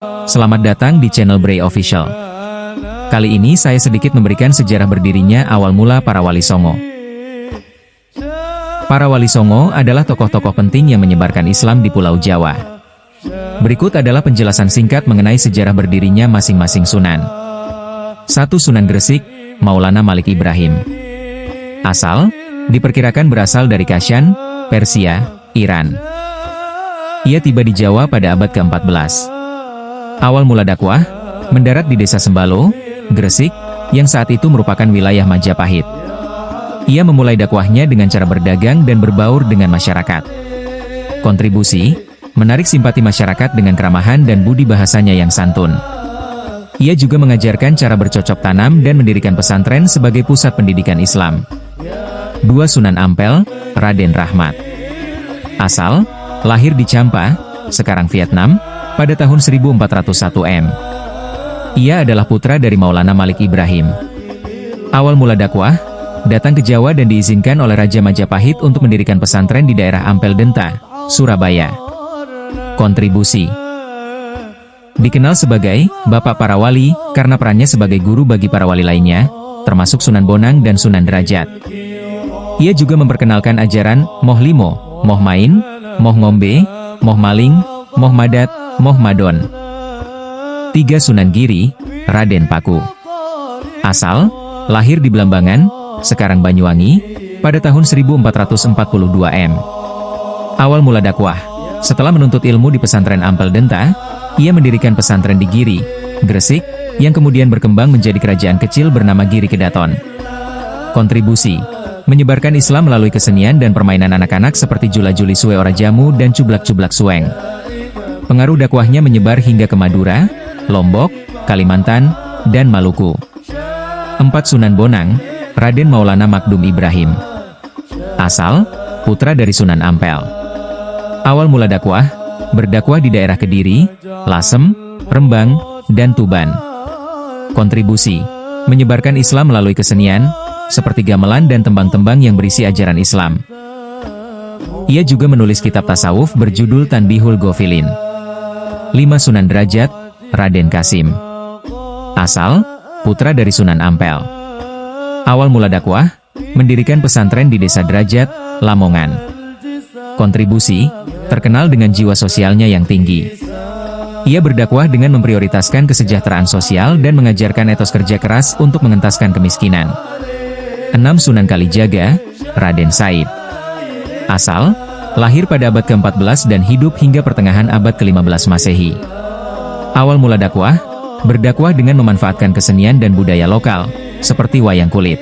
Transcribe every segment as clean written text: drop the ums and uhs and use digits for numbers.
Selamat datang di channel Bray Official. Kali ini saya sedikit memberikan sejarah berdirinya awal mula para Wali Songo. Para Wali Songo adalah tokoh-tokoh penting yang menyebarkan Islam di Pulau Jawa. Berikut adalah penjelasan singkat mengenai sejarah berdirinya masing-masing sunan. 1. Sunan Gresik, Maulana Malik Ibrahim. Asal, diperkirakan berasal dari Kashan, Persia, Iran. Ia tiba di Jawa pada abad ke-14. Awal mula dakwah, mendarat di desa Sembalo, Gresik, yang saat itu merupakan wilayah Majapahit. Ia memulai dakwahnya dengan cara berdagang dan berbaur dengan masyarakat. Kontribusi, menarik simpati masyarakat dengan keramahan dan budi bahasanya yang santun. Ia juga mengajarkan cara bercocok tanam dan mendirikan pesantren sebagai pusat pendidikan Islam. 2. Sunan Ampel, Raden Rahmat. Asal, lahir di Champa, sekarang Vietnam, pada tahun 1401 M. Ia adalah putra dari Maulana Malik Ibrahim. Awal mula dakwah, datang ke Jawa dan diizinkan oleh Raja Majapahit untuk mendirikan pesantren di daerah Ampel Denta, Surabaya. Kontribusi, dikenal sebagai Bapak Para Wali karena perannya sebagai guru bagi para wali lainnya, termasuk Sunan Bonang dan Sunan Derajat. Ia juga memperkenalkan ajaran Moh Limo, Moh Main, Moh Ngombe, Moh Maling, Moh Madat, Moh Madon. 3. Sunan Giri, Raden Paku. Asal, lahir di Belambangan, sekarang Banyuwangi, pada tahun 1442 M. Awal mula dakwah, setelah menuntut ilmu di pesantren Ampel Denta, ia mendirikan pesantren di Giri, Gresik, yang kemudian berkembang menjadi kerajaan kecil bernama Giri Kedaton. Kontribusi, menyebarkan Islam melalui kesenian dan permainan anak-anak seperti jula-juli suwe ora jamu dan cublak-cublak suweng. Pengaruh dakwahnya menyebar hingga ke Madura, Lombok, Kalimantan, dan Maluku. 4. Sunan Bonang, Raden Maulana Makdum Ibrahim. Asal, putra dari Sunan Ampel. Awal mula dakwah, berdakwah di daerah Kediri, Lasem, Rembang, dan Tuban. Kontribusi, menyebarkan Islam melalui kesenian, seperti gamelan dan tembang-tembang yang berisi ajaran Islam. Ia juga menulis kitab tasawuf berjudul Tanbihul Ghafilin. 5. Sunan Derajat, Raden Kasim. Asal, putra dari Sunan Ampel. Awal mula dakwah, mendirikan pesantren di desa Derajat, Lamongan. Kontribusi, terkenal dengan jiwa sosialnya yang tinggi. Ia berdakwah dengan memprioritaskan kesejahteraan sosial dan mengajarkan etos kerja keras untuk mengentaskan kemiskinan. 6. Sunan Kalijaga, Raden Said. Asal, lahir pada abad ke-14 dan hidup hingga pertengahan abad ke-15 Masehi. Awal mula dakwah, berdakwah dengan memanfaatkan kesenian dan budaya lokal, seperti wayang kulit.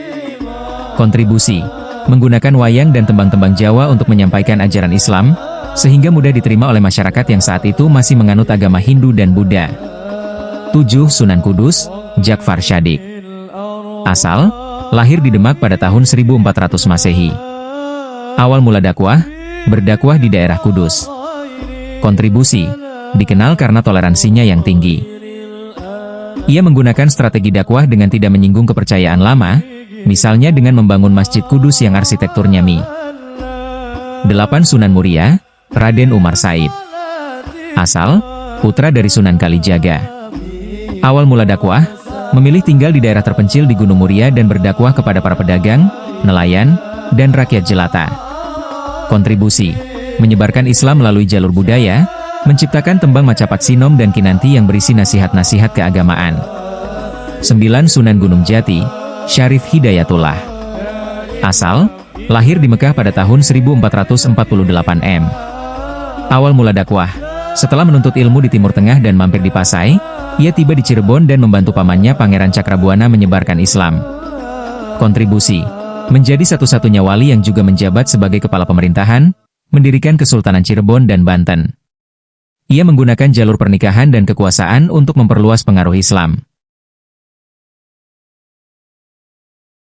Kontribusi, menggunakan wayang dan tembang-tembang Jawa untuk menyampaikan ajaran Islam, sehingga mudah diterima oleh masyarakat yang saat itu masih menganut agama Hindu dan Buddha. 7. Sunan Kudus, Jakfar Syadik. Asal, lahir di Demak pada tahun 1400 Masehi. Awal mula dakwah, berdakwah di daerah Kudus. Kontribusi, dikenal karena toleransinya yang tinggi. Ia menggunakan strategi dakwah dengan tidak menyinggung kepercayaan lama, misalnya dengan membangun Masjid Kudus yang arsitekturnya Mi. 8. Sunan Muria, Raden Umar Said. Asal, putra dari Sunan Kalijaga. Awal mula dakwah, memilih tinggal di daerah terpencil di Gunung Muria dan berdakwah kepada para pedagang, nelayan, dan rakyat jelata. Kontribusi, menyebarkan Islam melalui jalur budaya, menciptakan tembang Macapat Sinom dan Kinanti yang berisi nasihat-nasihat keagamaan. 9. Sunan Gunung Jati, Syarif Hidayatullah. Asal, lahir di Mekah pada tahun 1448 M. Awal mula dakwah, setelah menuntut ilmu di Timur Tengah dan mampir di Pasai, ia tiba di Cirebon dan membantu pamannya Pangeran Cakrabuana menyebarkan Islam. Kontribusi, menjadi satu-satunya wali yang juga menjabat sebagai kepala pemerintahan, mendirikan Kesultanan Cirebon dan Banten. Ia menggunakan jalur pernikahan dan kekuasaan untuk memperluas pengaruh Islam.